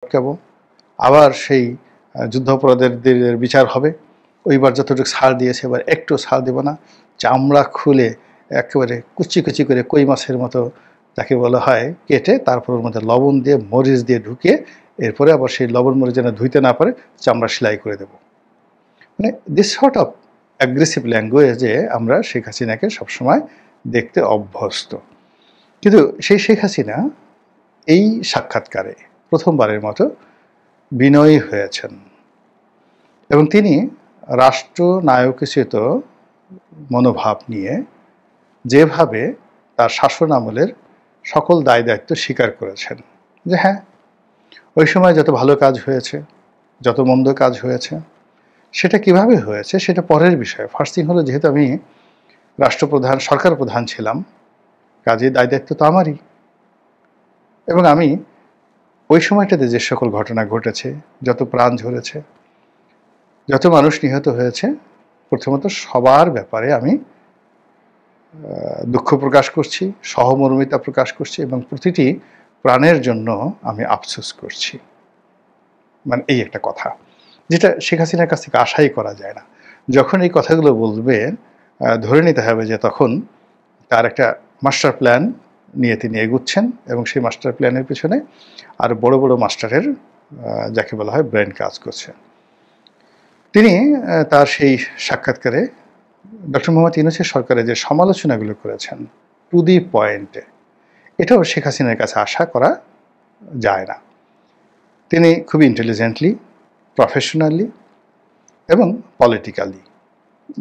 আটকাবো, আবার সেই যুদ্ধাপরাধীদের বিচার হবে, ওইবার যতটুকু ছাড় দিয়েছে এবার একটু ছাড় দেব না, চামড়া খুলে একেবারে কুচি কুচি করে কই মাছের মতো যাকে বলা হয় কেটে তারপর ওর মধ্যে লবণ দিয়ে মরিচ দিয়ে ঢুকিয়ে এরপরে আবার সেই লবণ মরিচ যেন ধুইতে না পারে চামড়া সেলাই করে দেব। মানে দিস সর্ট অফ অ্যাগ্রেসিভ ল্যাঙ্গুয়েজে আমরা শেখ হাসিনাকে সবসময় দেখতে অভ্যস্ত। কিন্তু সেই শেখ হাসিনা এই সাক্ষাৎকারে প্রথমবারের মতো বিনয়ী হয়েছেন এবং তিনি রাষ্ট্রনায়কোচিত মনোভাব নিয়ে যেভাবে তার শাসন আমলের সকল দায় দায়িত্ব স্বীকার করেছেন যে হ্যাঁ, ওই সময় যত ভালো কাজ হয়েছে, যত মন্দ কাজ হয়েছে, সেটা কিভাবে হয়েছে সেটা পরের বিষয়। ফার্স্ট থিং হলো, যেহেতু আমি রাষ্ট্রপ্রধান, সরকার প্রধান ছিলাম, কাজে দায় দায়িত্ব তো আমারই। এবং আমি ওই সময়টাতে যে সকল ঘটনা ঘটেছে, যত প্রাণ ঝরেছে, যত মানুষ নিহত হয়েছে, প্রথমত সবার ব্যাপারে আমি দুঃখ প্রকাশ করছি, সহমর্মিতা প্রকাশ করছি এবং প্রতিটি প্রাণের জন্য আমি আফসোস করছি। মানে এই একটা কথা যেটা শেখ হাসিনার কাছ থেকে আশাই করা যায় না। যখন এই কথাগুলো বলবে ধরে নিতে হবে যে তখন তার একটা মাস্টার প্ল্যান নিয়ে তিনি এগুচ্ছেন এবং সেই মাস্টার প্ল্যানের পিছনে আর বড় বড় মাস্টারের যাকে বলা হয় ব্রেন কাজ করছে। তিনি তার সেই সাক্ষাৎকারে ডক্টর মোহাম্মদ ইউনূসের সরকারের যে সমালোচনাগুলো করেছেন টু দি পয়েন্টে, এটাও শেখ হাসিনার কাছে আশা করা যায় না। তিনি খুবই ইন্টেলিজেন্টলি, প্রফেশনালি এবং পলিটিক্যালি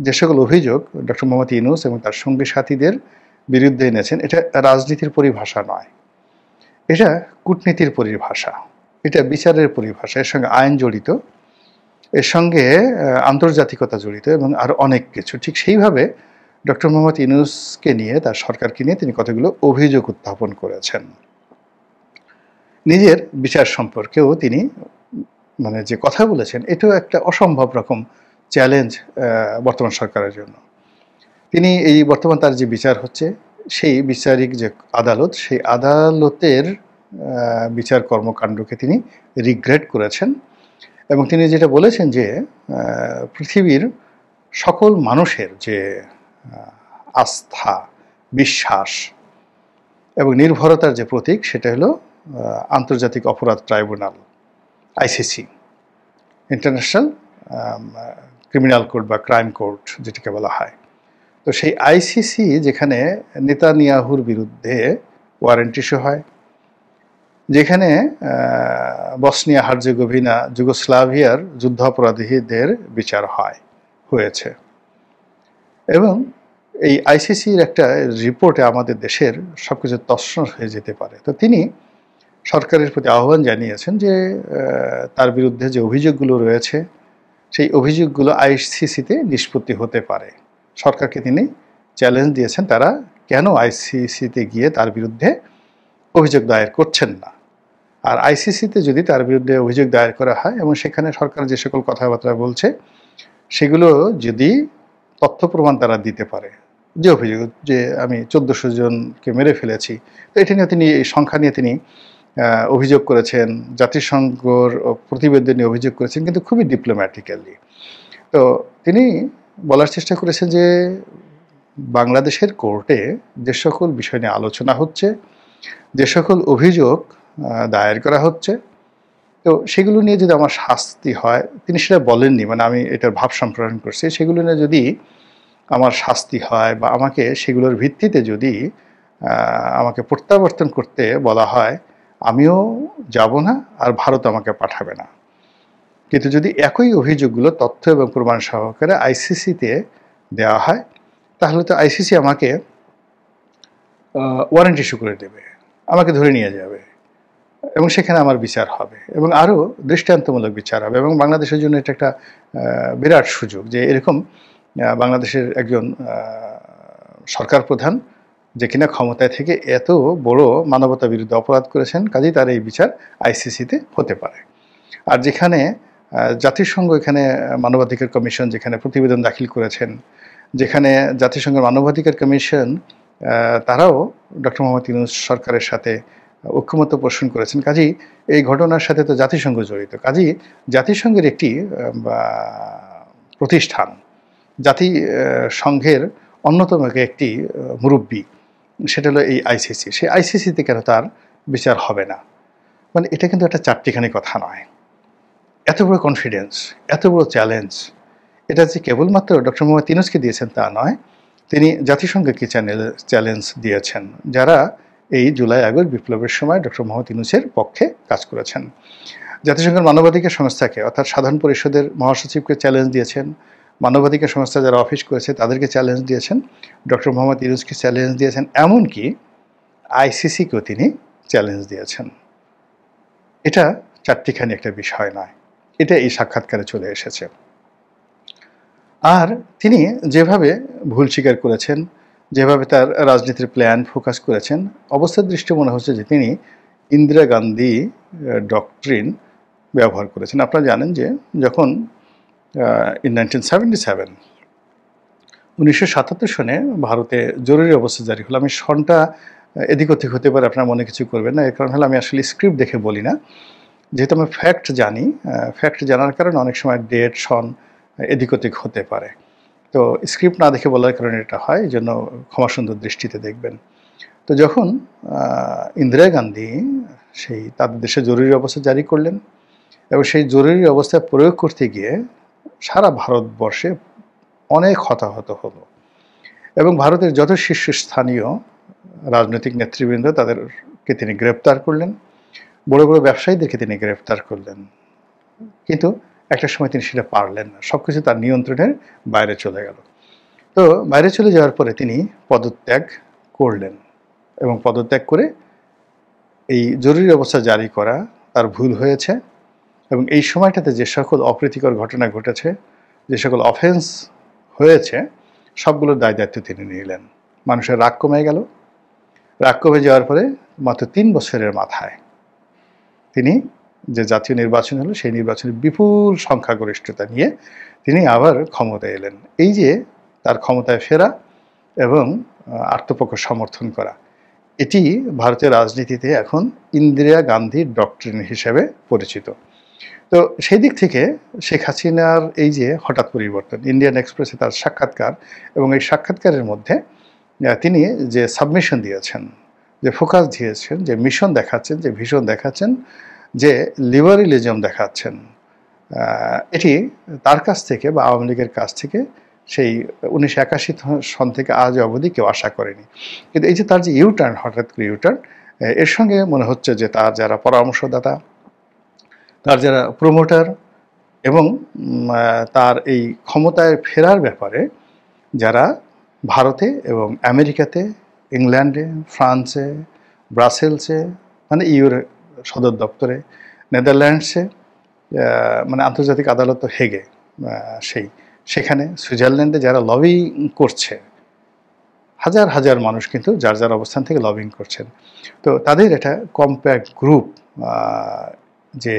যে সকল অভিযোগ ডক্টর মোহাম্মদ ইউনূস এবং তার সঙ্গী সাথীদের বিরুদ্ধে এনেছেন, এটা রাজনীতির পরিভাষা নয়, এটা কূটনীতির পরিভাষা, এটা বিচারের পরিভাষা। এর সঙ্গে আইন জড়িত, এর সঙ্গে আন্তর্জাতিকতা জড়িত এবং আরও অনেক কিছু। ঠিক সেইভাবে ডক্টর মোহাম্মদ ইউনূসকে নিয়ে, তার সরকারকে নিয়ে তিনি কতগুলো অভিযোগ উত্থাপন করেছেন। নিজের বিচার সম্পর্কেও তিনি মানে যে কথা বলেছেন, এটাও একটা অসম্ভব রকম চ্যালেঞ্জ বর্তমান সরকারের জন্য। তিনি এই বর্তমান তার যে বিচার হচ্ছে, সেই বিচারিক যে আদালত, সেই আদালতের বিচার কর্মকাণ্ডকে তিনি রিগ্রেট করেছেন এবং তিনি যেটা বলেছেন যে পৃথিবীর সকল মানুষের যে আস্থা, বিশ্বাস এবং নির্ভরতার যে প্রতীক, সেটা হলো আন্তর্জাতিক অপরাধ tribunal, ICC, international criminal court বা ক্রাইম কোর্ট যেটাকে বলা হয়। তো সেই আইসিসি যেখানে নেতানিয়াহুর বিরুদ্ধে ওয়ারেন্ট ইস্যু হয়, যেখানে বসনিয়া হার্জেগোভিনা, যুগোস্লাভিয়ার যুদ্ধাপরাধীদের বিচার হয়েছে এবং এই আইসিসির একটা রিপোর্টে আমাদের দেশের সব কিছু তছনছ হয়ে যেতে পারে। তো তিনি সরকারের প্রতি আহ্বান জানিয়েছেন যে তার বিরুদ্ধে যে অভিযোগগুলো রয়েছে, সেই অভিযোগগুলো আইসিসিতে নিষ্পত্তি হতে পারে। সরকারকে তিনি চ্যালেঞ্জ দিয়েছেন তারা কেন আইসিসিতে গিয়ে তার বিরুদ্ধে অভিযোগ দায়ের করছেন না। আর আইসিসিতে যদি তার বিরুদ্ধে অভিযোগ দায়ের করা হয় এবং সেখানে সরকার যে সকল কথাবার্তা বলছে সেগুলো যদি তথ্য প্রমাণ তারা দিতে পারে, যে অভিযোগ যে আমি 1400 জনকে মেরে ফেলেছি, তো এটা নিয়ে তিনি, এই সংখ্যা নিয়ে তিনি অভিযোগ করেছেন, জাতিসংঘর প্রতিবেদন নিয়ে অভিযোগ করেছেন, কিন্তু খুবই ডিপ্লোম্যাটিক্যালি। তো তিনি বলার চেষ্টা করেছেন যে বাংলাদেশের কোর্টে যে সকল বিষয় নিয়ে আলোচনা হচ্ছে, যে সকল অভিযোগ দায়ের করা হচ্ছে, তো সেগুলো নিয়ে যদি আমার শাস্তি হয়, তিনি সেটা বলেননি, মানে আমি এটার ভাব সম্প্রসারণ করছি, সেগুলো নিয়ে যদি আমার শাস্তি হয় বা আমাকে সেগুলোর ভিত্তিতে যদি আমাকে প্রত্যাবর্তন করতে বলা হয়, আমিও যাব না আর ভারত আমাকে পাঠাবে না। কিন্তু যদি একই অভিযোগগুলো তথ্য এবং প্রমাণ সহকারে আইসিসিতে দেওয়া হয়, তাহলে তো আইসিসি আমাকে ওয়ারেন্ট ইস্যু করে দেবে, আমাকে ধরে নিয়ে যাবে এবং সেখানে আমার বিচার হবে এবং আরও দৃষ্টান্তমূলক বিচার হবে। এবং বাংলাদেশের জন্য এটা একটা বিরাট সুযোগ যে এরকম বাংলাদেশের একজন সরকার প্রধান যে কিনা ক্ষমতায় থেকে এত বড় মানবতা বিরুদ্ধে অপরাধ করেছেন, কাজেই তার এই বিচার আইসিসিতে হতে পারে। আর যেখানে জাতিসংঘ, এখানে মানবাধিকার কমিশন যেখানে প্রতিবেদন দাখিল করেছেন, যেখানে জাতিসংঘের মানবাধিকার কমিশন তারাও ডক্টর মোহাম্মদ ইউনূস সরকারের সাথে ঐক্যমত্য পোষণ করেছেন। কাজেই এই ঘটনার সাথে তো জাতিসংঘ জড়িত। কাজেই জাতিসংঘের একটি বা প্রতিষ্ঠান, জাতিসংঘের অন্যতম একটি মুরব্বি, সেটা হলো এই আইসিসি। সেই আইসিসিতে কেন তার বিচার হবে না? মানে এটা কিন্তু একটা চারটিখানি কথা নয়। এত বড় কনফিডেন্স, এত বড় চ্যালেঞ্জ, এটা যে কেবলমাত্র ডক্টর মোহাম্মদ ইউনূসকে দিয়েছেন তা নয়, তিনি জাতিসংঘকে চ্যালেঞ্জ দিয়েছেন, যারা এই জুলাই আগস্ট বিপ্লবের সময় ডক্টর মোহাম্মদ ইউনূসের পক্ষে কাজ করেছেন। জাতিসংঘের মানবাধিকার সংস্থাকে, অর্থাৎ সাধারণ পরিষদের মহাসচিবকে চ্যালেঞ্জ দিয়েছেন, মানবাধিকার সংস্থা যারা অফিস করেছে তাদেরকে চ্যালেঞ্জ দিয়েছেন, ডক্টর মোহাম্মদ ইউনূসকে চ্যালেঞ্জ দিয়েছেন, এমনকি আইসিসিকেও তিনি চ্যালেঞ্জ দিয়েছেন। এটা চারটিখানি একটা বিষয় নয়, এটা এই সাক্ষাৎকারে চলে এসেছে। আর তিনি যেভাবে ভুল স্বীকার করেছেন, যেভাবে তার রাজনীতির প্ল্যান ফোকাস করেছেন, অবস্থার দৃষ্টি মনে হচ্ছে যে তিনি ইন্দিরা গান্ধী ডক্ট্রিন ব্যবহার করেছেন। আপনারা জানেন যে যখন ইন 1977 1977 সনে ভারতে জরুরি অবস্থা জারি হলো, আমি সনটা এদিক ওদিক হতে পারে, আপনারা মনে কিছু করবেন না, এর কারণ হলো আমি আসলে স্ক্রিপ্ট দেখে বলি না, যেহেতু আমি ফ্যাক্ট জানি। ফ্যাক্ট জানার কারণে অনেক সময় ডেট সন এদিক ওদিক হতে পারে, তো স্ক্রিপ্ট না দেখে বলার কারণে এটা হয়, এই জন্য ক্ষমা সুন্দর দৃষ্টিতে দেখবেন। তো যখন ইন্দিরা গান্ধী সেই তাদের দেশে জরুরি অবস্থা জারি করলেন, এবং সেই জরুরি অবস্থা প্রয়োগ করতে গিয়ে সারা ভারতবর্ষে অনেক হতাহত হলো, এবং ভারতের যত শীর্ষস্থানীয় রাজনৈতিক নেতৃবৃন্দ তাদেরকে তিনি গ্রেপ্তার করলেন, বড় বড় ব্যবসায়ীদেরকে তিনি গ্রেপ্তার করলেন, কিন্তু একটা সময় তিনি সেটা পারলেন না, সব কিছু তার নিয়ন্ত্রণের বাইরে চলে গেল। তো বাইরে চলে যাওয়ার পরে তিনি পদত্যাগ করলেন, এবং পদত্যাগ করে এই জরুরি অবস্থা জারি করা তার ভুল হয়েছে, এবং এই সময়টাতে যে সকল অপ্রীতিকর ঘটনা ঘটেছে, যে সকল অফেন্স হয়েছে, সবগুলোর দায় দায়িত্ব তিনি নিলেন। মানুষের রাগ কমে গেল। রাগ কমে যাওয়ার পরে মাত্র 3 বছরের মাথায় তিনি যে জাতীয় নির্বাচন হলো, সেই নির্বাচনে বিপুল সংখ্যাগরিষ্ঠতা নিয়ে তিনি আবার ক্ষমতায় এলেন। এই যে তার ক্ষমতায় ফেরা এবং আত্মপক্ষ সমর্থন করা, এটি ভারতের রাজনীতিতে এখন ইন্দিরা গান্ধী ডক্ট্রিন হিসেবে পরিচিত। তো সেই দিক থেকে শেখ হাসিনার এই যে হঠাৎ পরিবর্তন, ইন্ডিয়ান এক্সপ্রেসে তার সাক্ষাৎকার, এবং এই সাক্ষাৎকারের মধ্যে তিনি যে সাবমিশন দিয়েছেন, যে ফোকাস দিয়েছেন, যে মিশন দেখাচ্ছেন, যে ভিশন দেখাচ্ছেন, যে লিবারেলিজম দেখাচ্ছেন, এটি তার কাছ থেকে বা আওয়ামী লীগের কাছ থেকে সেই 1981 সন থেকে আজ অবধি কেউ আশা করেনি। কিন্তু এই যে তার যে ইউটার্ন, হঠাৎ করে ইউটার্ন, এর সঙ্গে মনে হচ্ছে যে তার যারা পরামর্শদাতা, তার যারা প্রমোটার, এবং তার এই ক্ষমতায় ফেরার ব্যাপারে যারা ভারতে এবং আমেরিকাতে, ইংল্যান্ডে, ফ্রান্সে, ব্রাসেলসে, মানে ইউর সদর দপ্তরে, নেদারল্যান্ডসে, মানে আন্তর্জাতিক আদালত হেগে, সেখানে সুইজারল্যান্ডে যারা লবিং করছে, হাজার হাজার মানুষ কিন্তু যার যার অবস্থান থেকে লবিং করছেন। তো তাদের একটা কম্প্যাক্ট গ্রুপ যে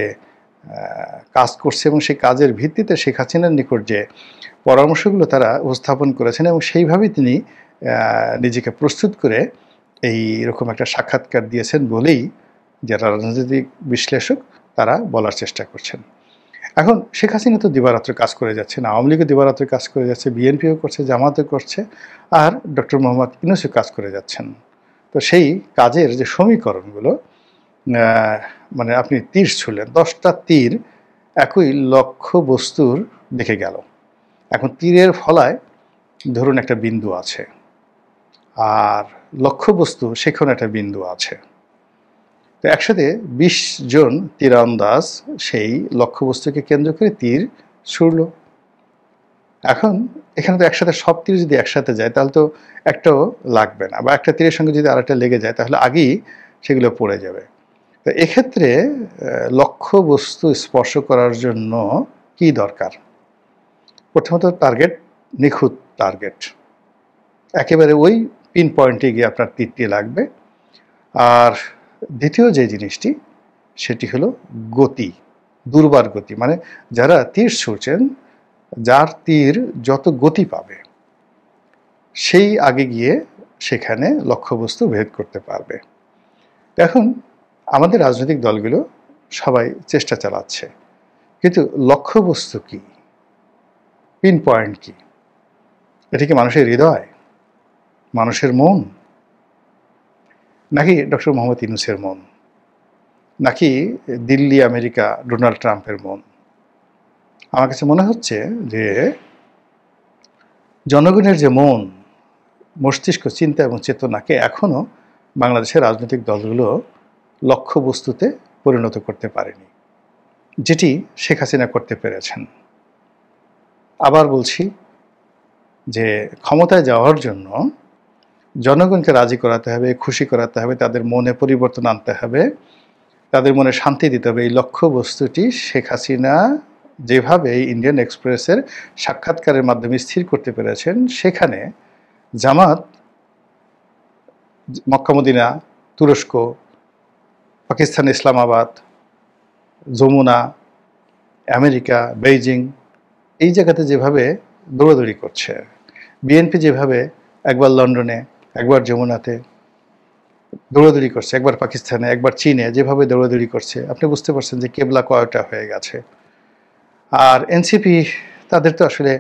কাজ করছে, এবং সেই কাজের ভিত্তিতে শেখ হাসিনার নিকট যে পরামর্শগুলো তারা উপস্থাপন করেছেন, এবং সেইভাবেই তিনি নিজেকে প্রস্তুত করে এই রকম একটা সাক্ষাৎকার দিয়েছেন বলেই যারা রাজনৈতিক বিশ্লেষক তারা বলার চেষ্টা করছেন। এখন শেখ হাসিনা তো দিবারাত্র কাজ করে যাচ্ছেন, আওয়ামী লীগও দিবারাত্র কাজ করে যাচ্ছে, বিএনপিও করছে, জামাতও করছে, আর ডক্টর মোহাম্মদ ইউনূসও কাজ করে যাচ্ছেন। তো সেই কাজের যে সমীকরণগুলো, মানে আপনি তীর ছুড়লেন, 10টা তীর একই লক্ষ্য বস্তুর দিকে গেল। এখন তীরের ফলায় ধরুন একটা বিন্দু আছে, আর লক্ষ্যবস্তু সেখানে একটা বিন্দু আছে। তো একসাথে 20 জন তীরন্দাজ সেই লক্ষ্যবস্তুকে কেন্দ্র করে তীর ছুড়ল। এখন এখানে তো একসাথে সব তীর যদি একসাথে যায় তাহলে তো একটাও লাগবে না, বা একটা তীরের সঙ্গে যদি আরেকটা লেগে যায় তাহলে আগেই সেগুলো পড়ে যাবে। তো এক্ষেত্রে লক্ষ্যবস্তু স্পর্শ করার জন্য কি দরকার? প্রথমত টার্গেট, নিখুঁত টার্গেট, একেবারে ওই পিন পয়েন্টে গিয়ে আপনার তীরটি লাগবে। আর দ্বিতীয় যে জিনিসটি, সেটি হলো গতি, দুর্বার গতি, মানে যারা তীর ছুঁড়ছেন, যার তীর যত গতি পাবে সেই আগে গিয়ে সেখানে লক্ষ্যবস্তু ভেদ করতে পারবে। এখন আমাদের রাজনৈতিক দলগুলো সবাই চেষ্টা চালাচ্ছে, কিন্তু লক্ষ্যবস্তু কি, পিন পয়েন্ট কি? এটা কি মানুষের হৃদয়, মানুষের মন, নাকি ডক্টর মোহাম্মদ ইউনূসের মন, নাকি দিল্লি আমেরিকা ডোনাল্ড ট্রাম্পের মন? আমার কাছে মনে হচ্ছে যে জনগণের যে মন, মস্তিষ্ক, চিন্তা এবং চেতনাকে এখনও বাংলাদেশের রাজনৈতিক দলগুলো লক্ষ্যবস্তুতে পরিণত করতে পারেনি, যেটি শেখ হাসিনা করতে পেরেছেন। আবার বলছি যে ক্ষমতায় যাওয়ার জন্য জনগণকে রাজি করাতে হবে, খুশি করাতে হবে, তাদের মনে পরিবর্তন আনতে হবে, তাদের মনে শান্তি দিতে হবে। এই লক্ষ্যবস্তুটি শেখ হাসিনা যেভাবে এই ইন্ডিয়ান এক্সপ্রেসের সাক্ষাৎকারের মাধ্যমে স্থির করতে পেরেছেন, সেখানে জামাত মক্কা মদিনা, তুরস্ক, পাকিস্তান ইসলামাবাদ, যমুনা, আমেরিকা, বেইজিং, এই জায়গাতে যেভাবে দৌড়াদৌড়ি করছে, বিএনপি যেভাবে একবার লন্ডনে, একবার যমুনাতে দৌড়াদৌড়ি করছে, একবার পাকিস্তানে, একবার চীনে যেভাবে দৌড়াদৌড়ি করছে, আপনি বুঝতে পারছেন যে কেবলা কয়টা হয়ে গেছে। আর এনসিপি, তাদের তো আসলে